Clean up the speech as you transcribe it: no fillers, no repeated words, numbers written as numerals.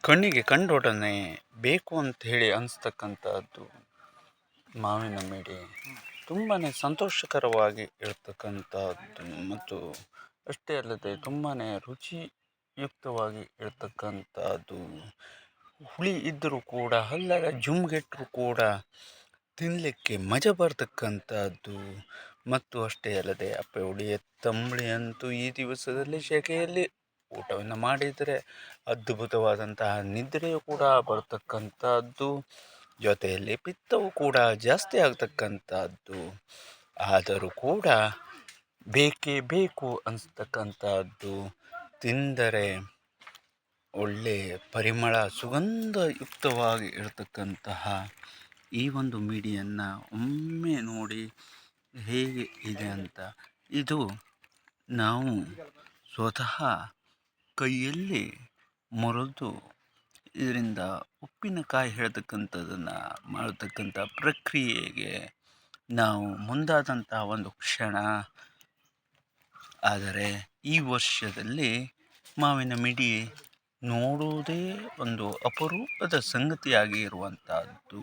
ಕಣ್ಣಿಗೆ ಕಂಡೊಡನೆ ಬೇಕು ಅಂತ ಹೇಳಿ ಅನಿಸ್ತಕ್ಕಂಥದ್ದು ಮಾವಿನ ಮಿಡಿ ತುಂಬಾ ಸಂತೋಷಕರವಾಗಿ ಇರ್ತಕ್ಕಂಥದ್ದು ಮತ್ತು ಅಷ್ಟೇ ಅಲ್ಲದೆ ತುಂಬಾ ರುಚಿಯುಕ್ತವಾಗಿ ಇರ್ತಕ್ಕಂಥದ್ದು. ಹುಳಿ ಇದ್ದರೂ ಕೂಡ ಹಲ್ಲರ ಜುಮ್ಗೆಟ್ಟರೂ ಕೂಡ ತಿನ್ನಲಿಕ್ಕೆ ಮಜಾ ಬರ್ತಕ್ಕಂಥದ್ದು. ಮತ್ತು ಅಷ್ಟೇ ಅಲ್ಲದೆ ಅಪ್ಪೆ ಹುಳಿಯ ತಂಬುಳಿ ಅಂತೂ ಈ ದಿವಸದಲ್ಲಿ ಸೆಕೆಯಲ್ಲಿ ಊಟವನ್ನು ಮಾಡಿದರೆ ಅದ್ಭುತವಾದಂತಹ ನಿದ್ರೆಯು ಕೂಡ ಬರ್ತಕ್ಕಂಥದ್ದು. ಜೊತೆಯಲ್ಲಿ ಪಿತ್ತವು ಕೂಡ ಜಾಸ್ತಿ ಆಗ್ತಕ್ಕಂಥದ್ದು. ಆದರೂ ಕೂಡ ಬೇಕೇ ಬೇಕು ಅನಿಸ್ತಕ್ಕಂಥದ್ದು. ತಿಂದರೆ ಒಳ್ಳೆಯ ಪರಿಮಳ ಸುಗಂಧಯುಕ್ತವಾಗಿ ಇರತಕ್ಕಂತಹ ಈ ಒಂದು ಮಿಡಿಯನ್ನು ಒಮ್ಮೆ ನೋಡಿ ಹೇಗೆ ಇದೆ ಅಂತ. ಇದು ನಾವು ಸ್ವತಃ ಕೈಯಲ್ಲಿ ಮುರಿದು ಇದರಿಂದ ಉಪ್ಪಿನಕಾಯಿ ಹೇಳ್ತಕ್ಕಂಥದ್ದನ್ನು ಮಾಡತಕ್ಕಂಥ ಪ್ರಕ್ರಿಯೆಗೆ ನಾವು ಮುಂದಾದಂಥ ಒಂದು ಕ್ಷಣ. ಆದರೆ ಈ ವರ್ಷದಲ್ಲಿ ಮಾವಿನ ಮಿಡಿ ನೋಡುವುದೇ ಒಂದು ಅಪರೂಪದ ಸಂಗತಿಯಾಗಿ ಇರುವಂಥದ್ದು.